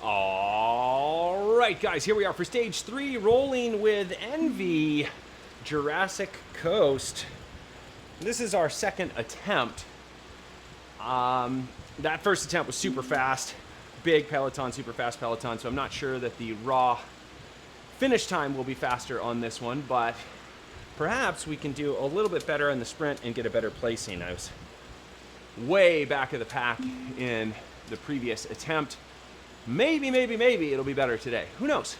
All right, guys, here we are for stage 3, rolling with ENVE, Jurassic Coast. This is our second attempt. That first attempt was super fast, big peloton, super fast peloton, so I'm not sure that the raw finish time will be faster on this one, but perhaps we can do a little bit better in the sprint and get a better placing. I was way back of the pack in the previous attempt. Maybe it'll be better today. Who knows?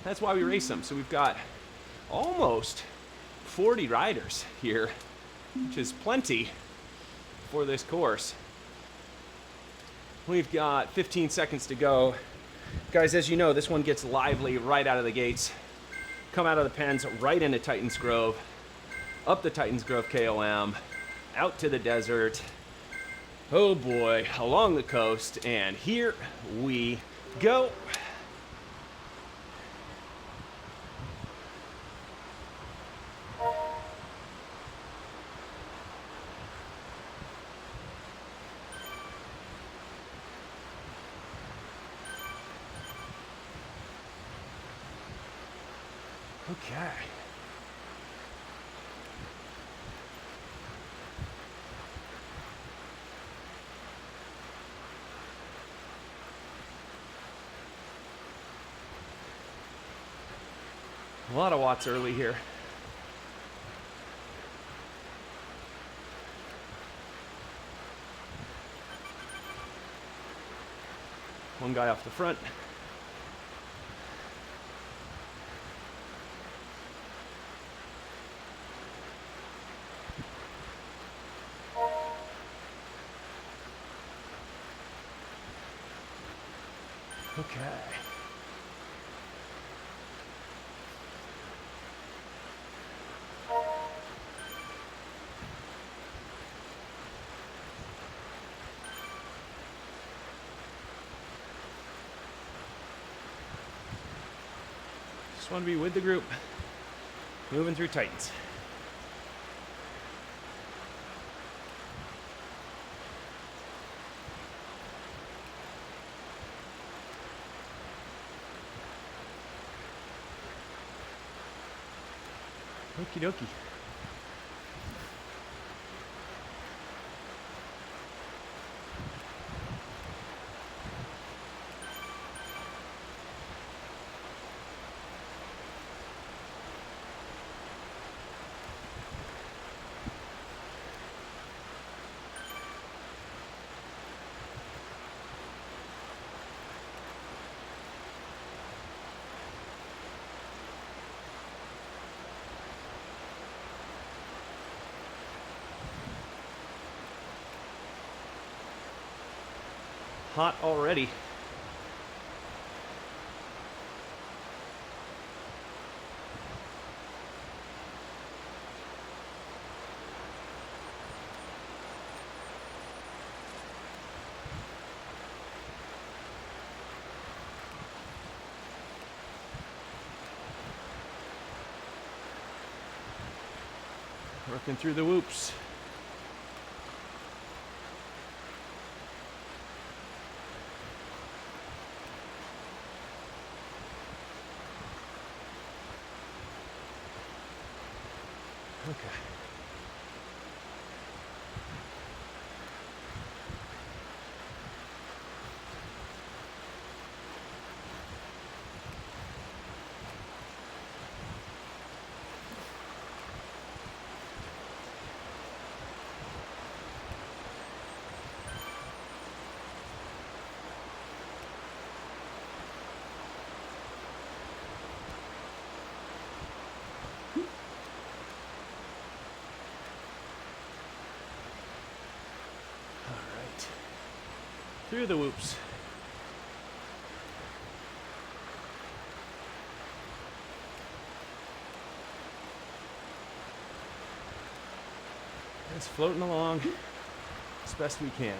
That's why we race them. So we've got almost 40 riders here, which is plenty for this course. We've got 15 seconds to go. Guys, as you know, this one gets lively right out of the gates. Come out of the pens right into Titans Grove, up the Titans Grove KOM, out to the desert. Oh boy, along the coast, and here we go. Okay. A lot of watts early here. One guy off the front. Okay. Just want to be with the group, moving through Titans. Okie dokie. Hot already. Working through the whoops. Okay. Through the whoops. It's floating along as best we can.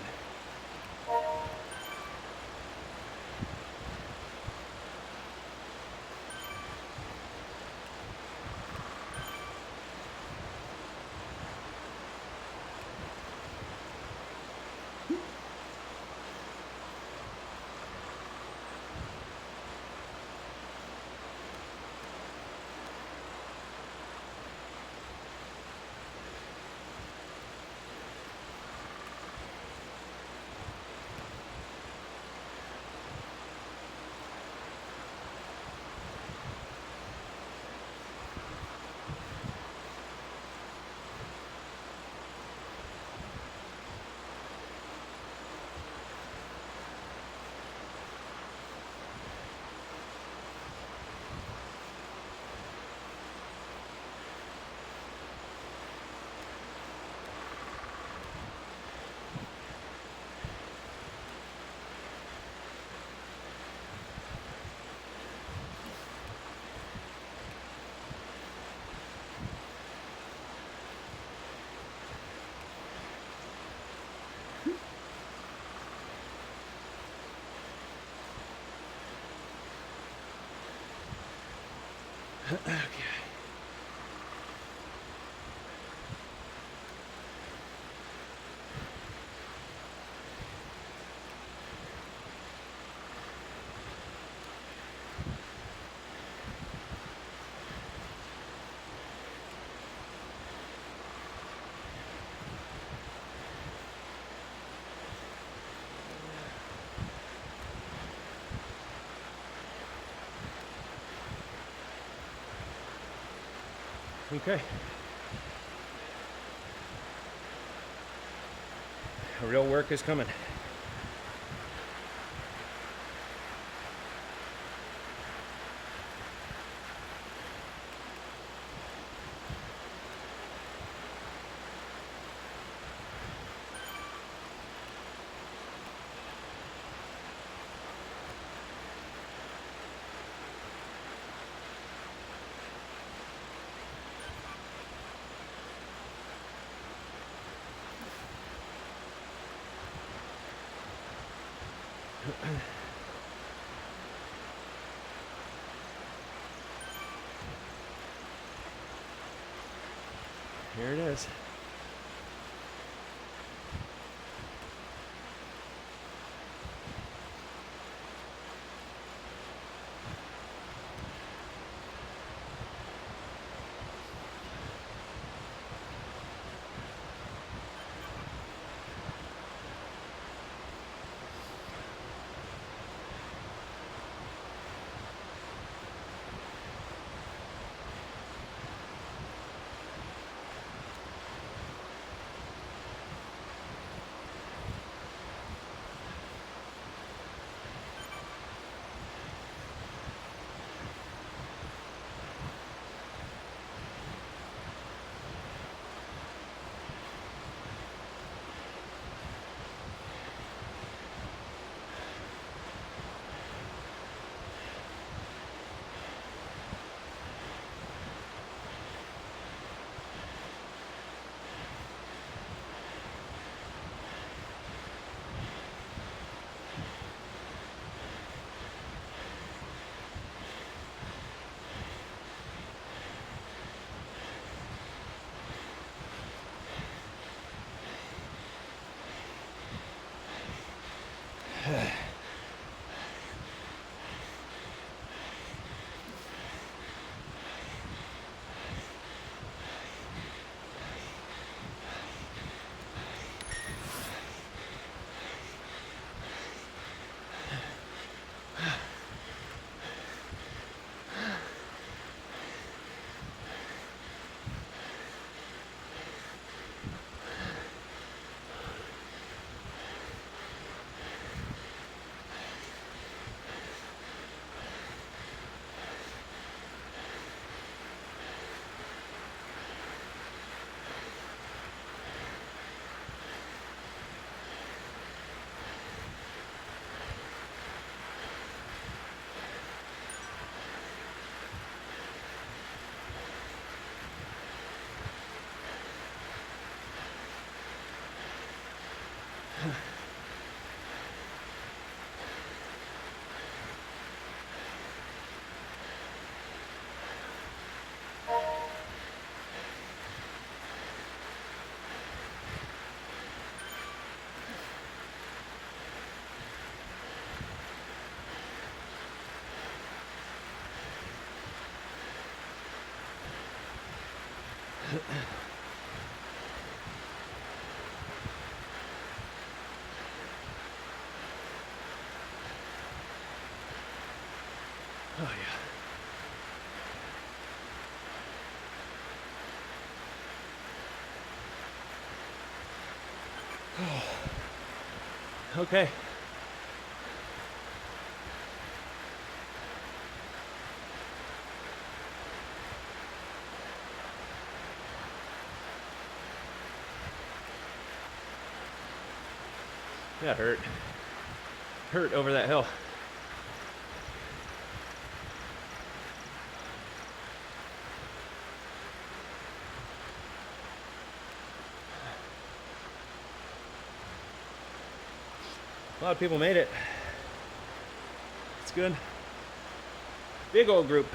Okay. Okay. Real work is coming. Here it is. Oh, yeah. Okay. That hurt. Hurt over that hill. A lot of people made it. It's good. Big old group.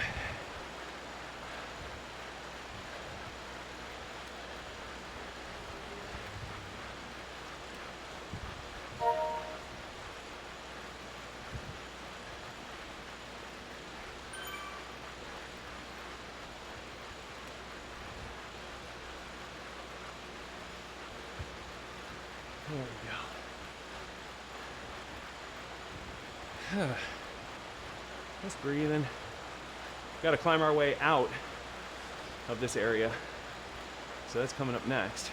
Just breathing. Got to climb our way out of this area. So that's coming up next.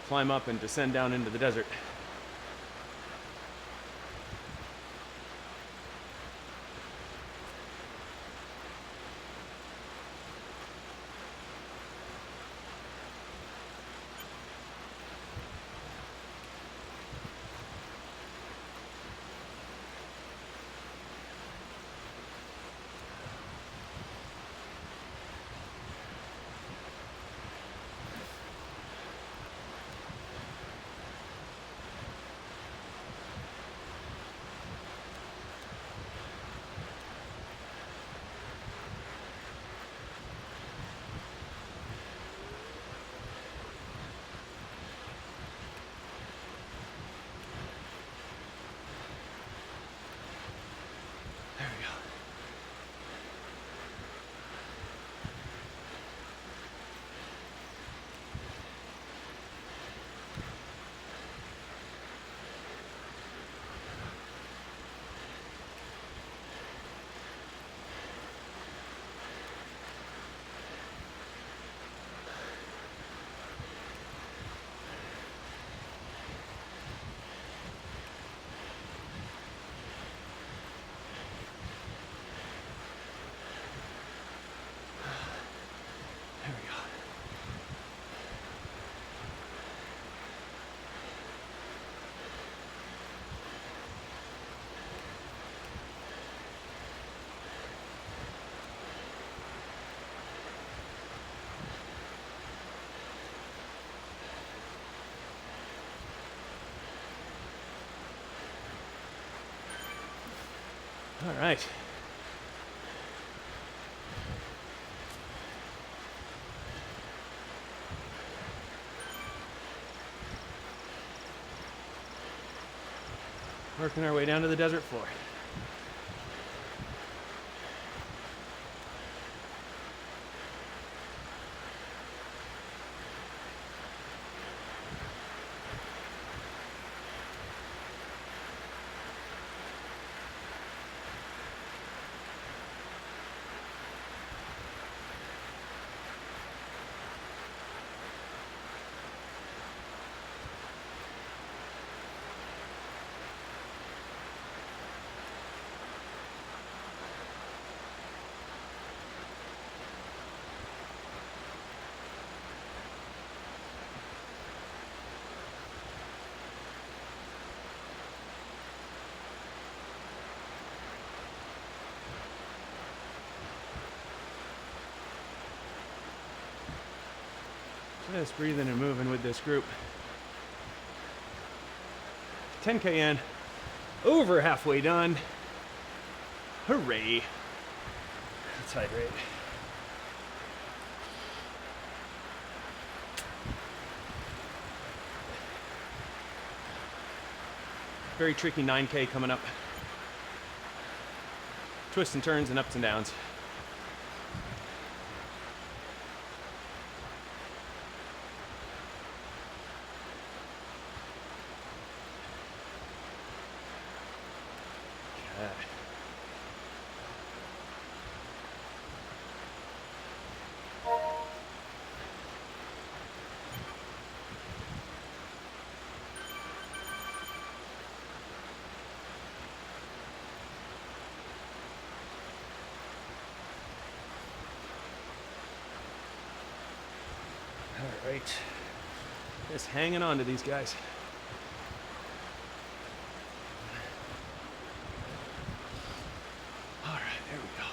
Climb up and descend down into the desert. All right. Working our way down to the desert floor. Just breathing and moving with this group. 10K in, over halfway done. Hooray. Let's hydrate. Very tricky 9K coming up. Twists and turns and ups and downs. All right, just hanging on to these guys. All right, there we go.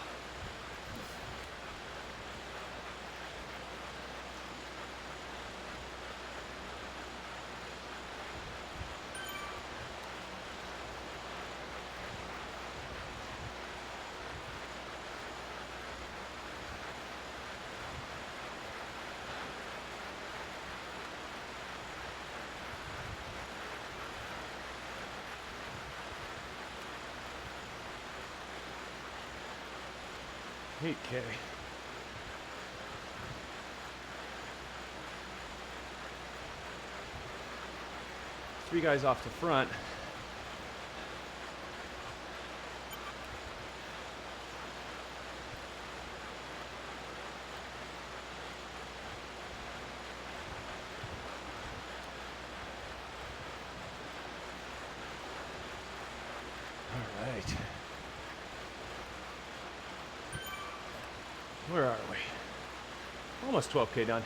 Okay. 3 guys off the front. All right. Where are we? Almost 12K done.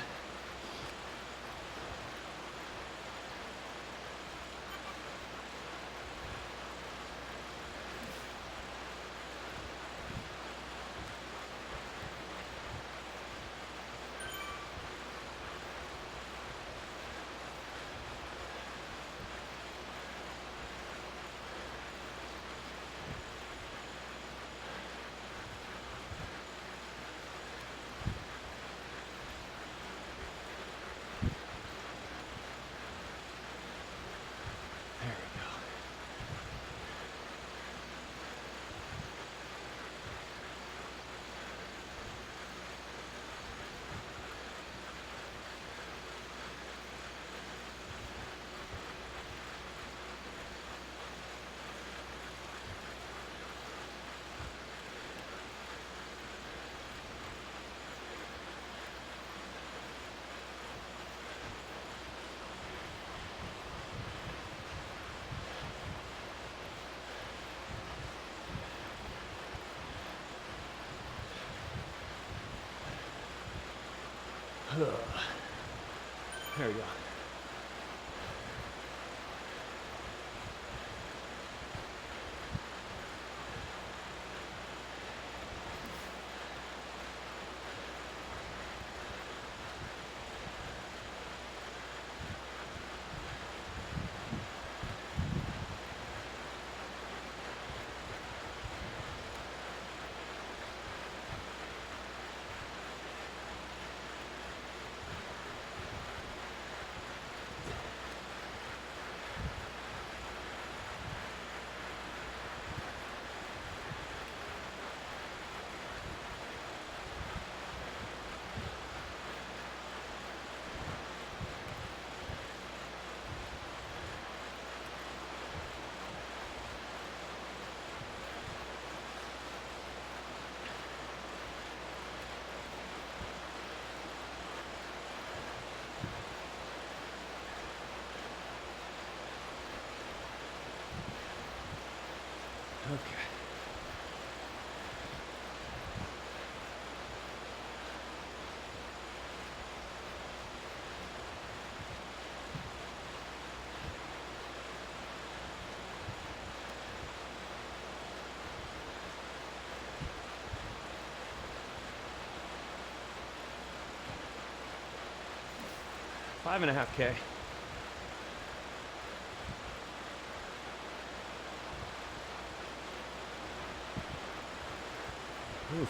There we go. Okay. Five and a half K. Oof.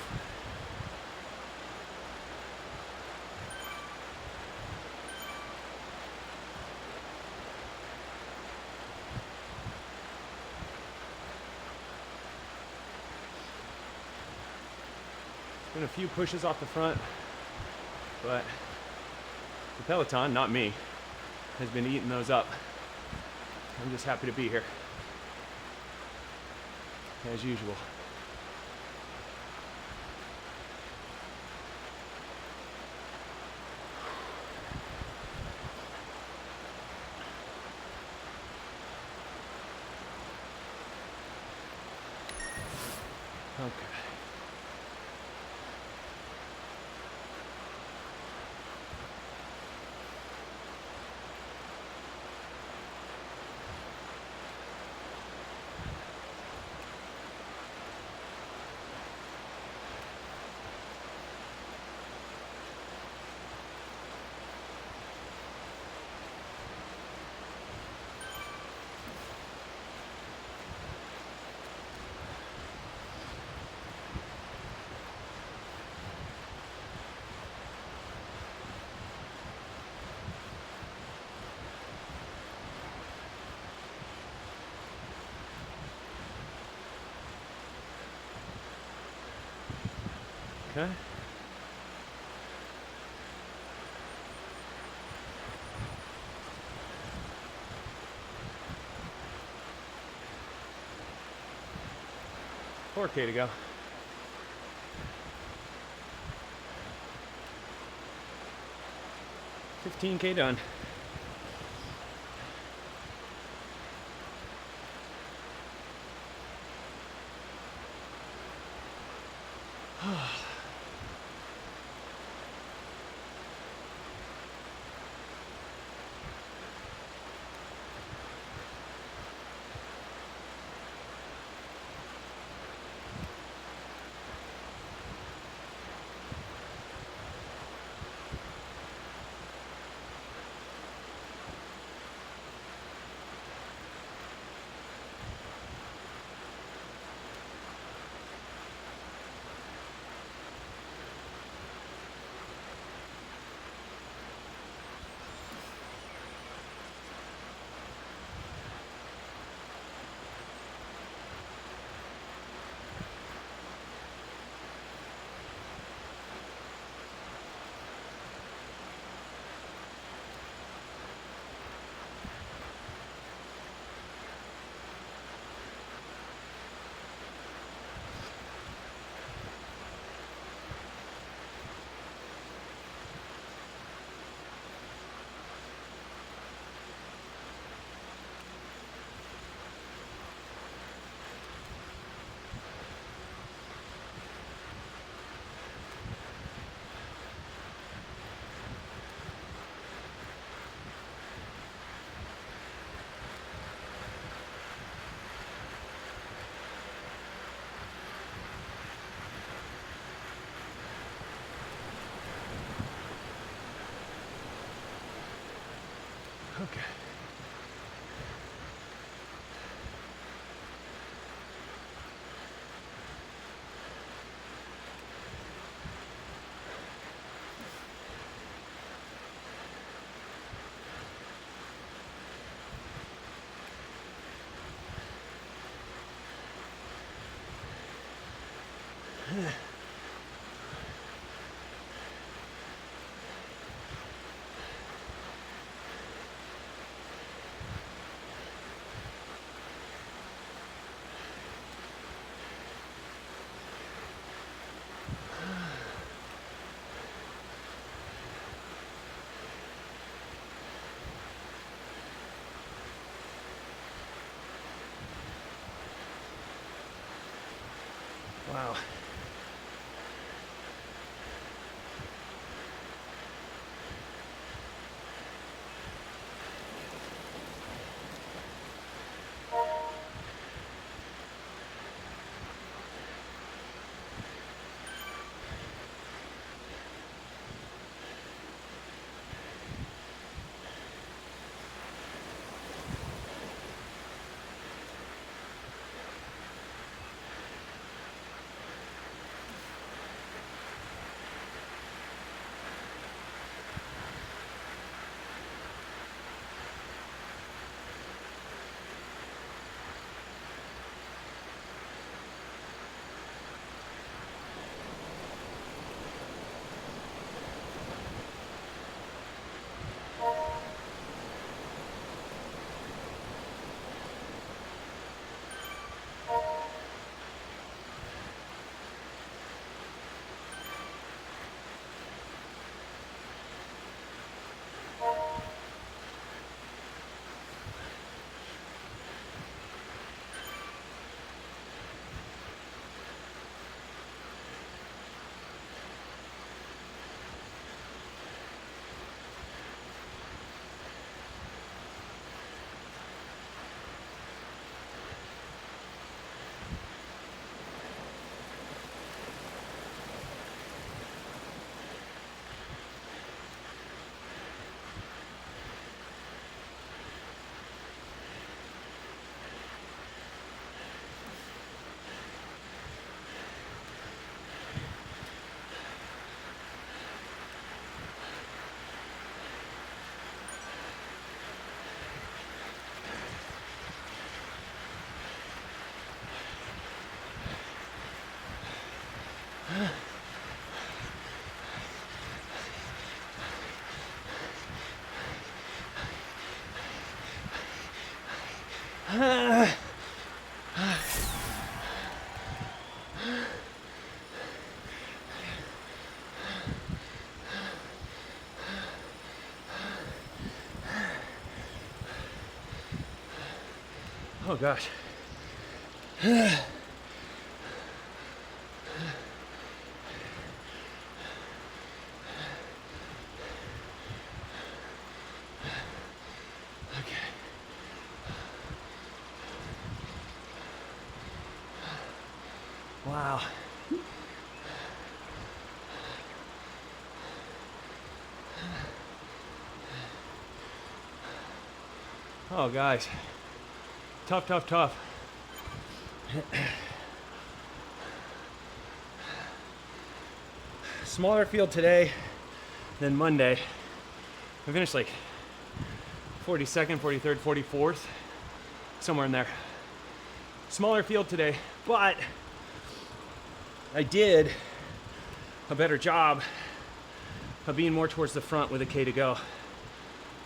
Been a few pushes off the front, but the peloton, not me, has been eating those up. I'm just happy to be here, as usual. Okay. Okay. 4K to go. 15K done. Okay. Wow. Oh gosh. Wow. Oh, guys. Tough, tough, tough. Smaller field today than Monday. I finished like 42nd, 43rd, 44th, somewhere in there. Smaller field today, but I did a better job of being more towards the front with a K to go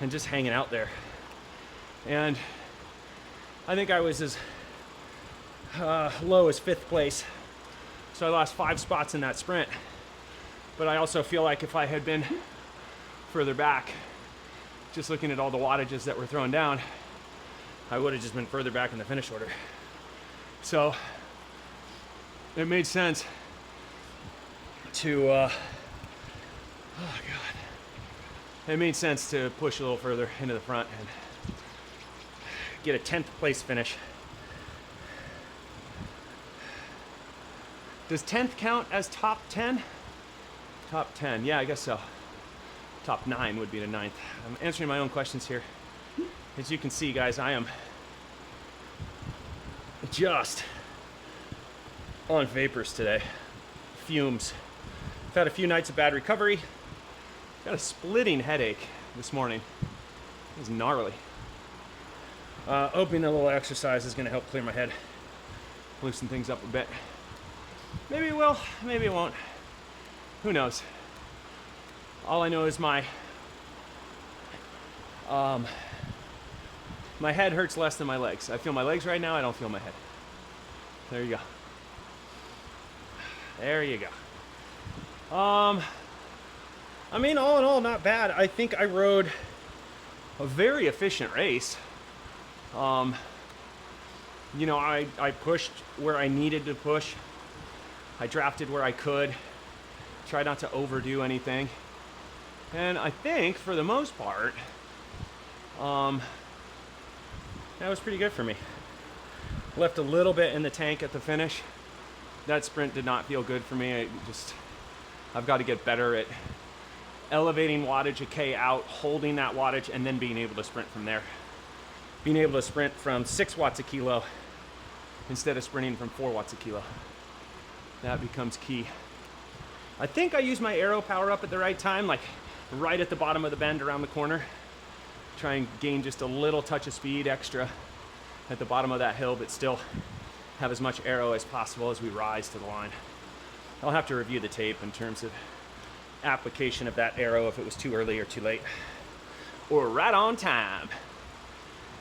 and just hanging out there. And I think I was as low as 5th place. So I lost 5 spots in that sprint. But I also feel like if I had been further back, just looking at all the wattages that were thrown down, I would have just been further back in the finish order. So it made sense to, oh God. It made sense to push a little further into the front and get a 10th place finish. Does 10th count as top 10? Top 10, yeah, I guess so. Top 9 would be the 9th. I'm answering my own questions here. As you can see, guys, I am just on vapors today. Fumes. I've had a few nights of bad recovery. Got a splitting headache this morning. It was gnarly. Hoping a little exercise is going to help clear my head, loosen things up a bit. Maybe it will, maybe it won't. Who knows? All I know is my head hurts less than my legs. I feel my legs right now, I don't feel my head. There you go. There you go. I mean, all in all, not bad. I think I rode a very efficient race. You know, I pushed where I needed to push. I drafted where I could. Tried not to overdo anything. And I think, for the most part, that was pretty good for me. Left a little bit in the tank at the finish. That sprint did not feel good for me. I've got to get better at elevating wattage a K out, holding that wattage, and then being able to sprint from there. Being able to sprint from 6 watts a kilo instead of sprinting from 4 watts a kilo. That becomes key. I think I used my aero power up at the right time, like right at the bottom of the bend around the corner. Try and gain just a little touch of speed extra at the bottom of that hill, but still have as much aero as possible as we rise to the line. I'll have to review the tape in terms of application of that aero, if it was too early or too late. Or right on time.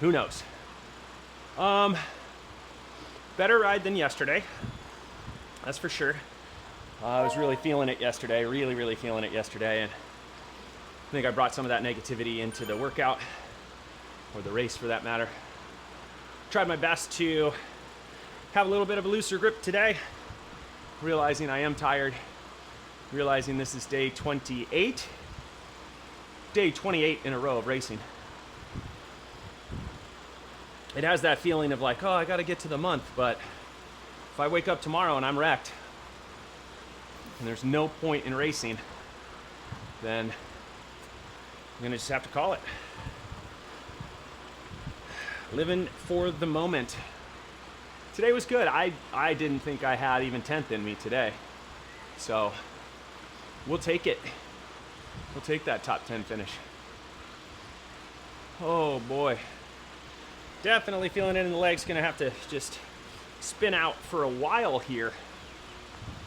Who knows? Better ride than yesterday. That's for sure. I was really feeling it yesterday, really feeling it yesterday, and I think I brought some of that negativity into the workout, or the race for that matter. Tried my best to have a little bit of a looser grip today, realizing I am tired, realizing this is day 28 in a row of racing. It has that feeling of like, oh, I gotta get to the month, but if I wake up tomorrow and I'm wrecked, and there's no point in racing, then I'm gonna just have to call it. Living for the moment. Today was good. I didn't think I had even 10th in me today. So we'll take it. We'll take that top 10 finish. Oh boy. Definitely feeling it in the legs. Gonna have to just spin out for a while here.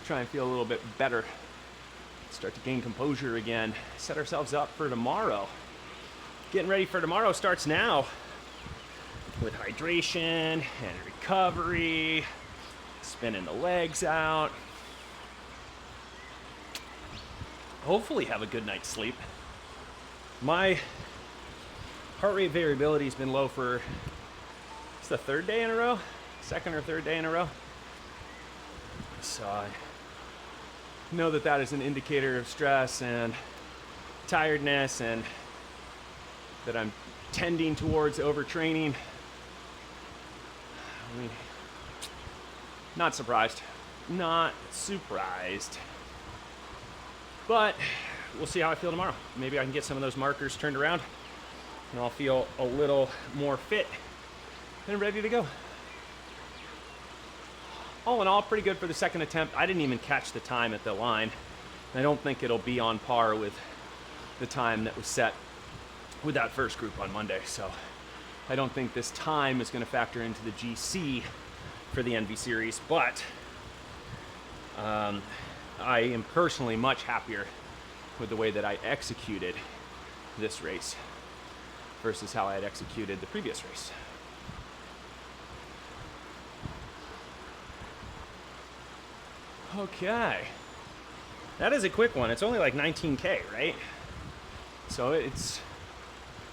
Try and feel a little bit better. Start to gain composure again. Set ourselves up for tomorrow. Getting ready for tomorrow starts now with hydration and recovery, spinning the legs out. Hopefully have a good night's sleep. My heart rate variability has been low for It's the third day in a row, second or third day in a row. So I know that that is an indicator of stress and tiredness, and that I'm tending towards overtraining. I mean, not surprised. Not surprised. But we'll see how I feel tomorrow. Maybe I can get some of those markers turned around and I'll feel a little more fit and ready to go. All in all, pretty good for the second attempt. I didn't even catch the time at the line. I don't think it'll be on par with the time that was set with that first group on Monday. So I don't think this time is going to factor into the GC for the ENVE series, but I am personally much happier with the way that I executed this race versus how I had executed the previous race. Okay, that is a quick one. It's only like 19K, right? So it's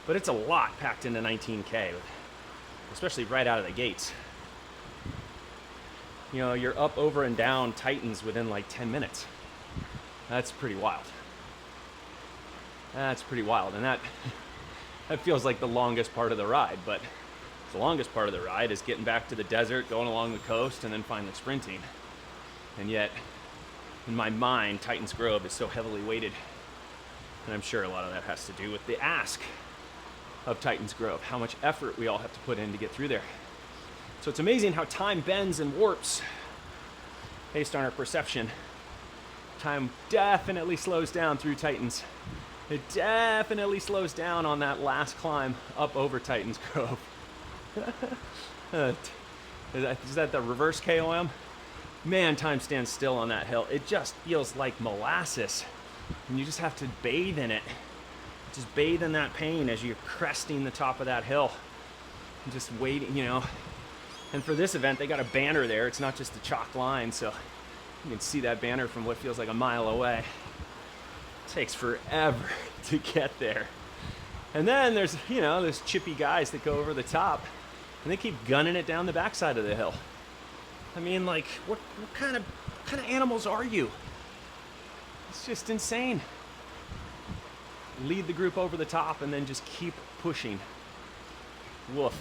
a lot packed into 19K, especially right out of the gates. You know, you're up, over, and down Titans within like 10 minutes. That's pretty wild. That's pretty wild, and that feels like the longest part of the ride, but the longest part of the ride is getting back to the desert, going along the coast, and then finally sprinting. And yet, in my mind, Titans Grove is so heavily weighted, and I'm sure a lot of that has to do with the ask of Titans Grove, how much effort we all have to put in to get through there. So it's amazing how time bends and warps based on our perception. Time definitely slows down through Titans. It definitely slows down on that last climb up over Titans Grove. Is that the reverse KOM? Man, time stands still on that hill. It just feels like molasses, and you just have to bathe in it. Just bathe in that pain as you're cresting the top of that hill. And just waiting, you know. And for this event, they got a banner there. It's not just a chalk line, so you can see that banner from what feels like a mile away. It takes forever to get there. And then there's, you know, those chippy guys that go over the top, and they keep gunning it down the backside of the hill. I mean, like, what kind of animals are you? It's just insane. Lead the group over the top and then just keep pushing. Woof.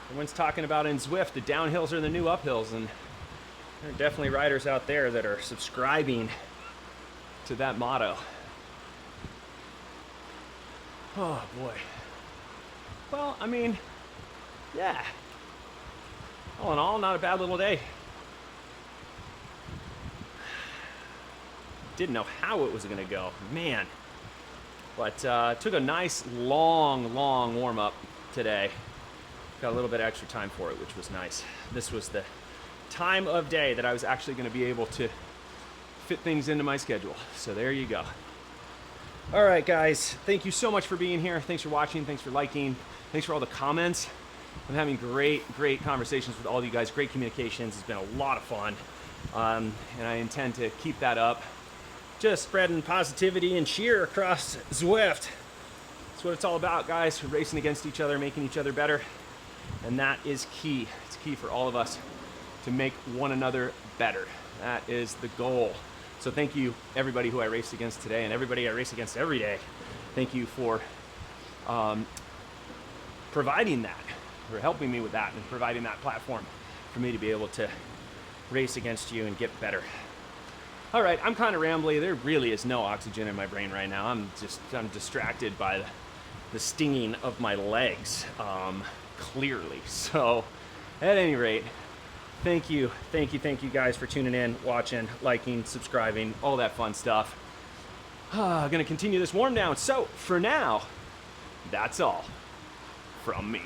Everyone's talking about in Zwift, the downhills are the new uphills, and there are definitely riders out there that are subscribing to that motto. Oh boy. Well, I mean, yeah. All in all, not a bad little day. Didn't know how it was gonna go, man. But took a nice long warm-up today. Got a little bit of extra time for it, which was nice. This was the time of day that I was actually gonna be able to fit things into my schedule. So there you go. All right, guys, thank you so much for being here. Thanks for watching, thanks for liking, thanks for all the comments. I'm having great conversations with all of you guys, great communications. It's been a lot of fun, and I intend to keep that up. Just spreading positivity and cheer across Zwift. That's what it's all about, guys. We're racing against each other, making each other better, and that is key. It's key for all of us to make one another better. That is the goal. So thank you, everybody who I raced against today, and everybody I race against every day. Thank you for providing that, for helping me with that, and providing that platform for me to be able to race against you and get better. All right, I'm kind of rambly. There really is no oxygen in my brain right now. I'm distracted by the stinging of my legs, clearly. So at any rate, thank you guys for tuning in, watching, liking, subscribing, all that fun stuff. I'm gonna continue this warm down. So for now, that's all from me.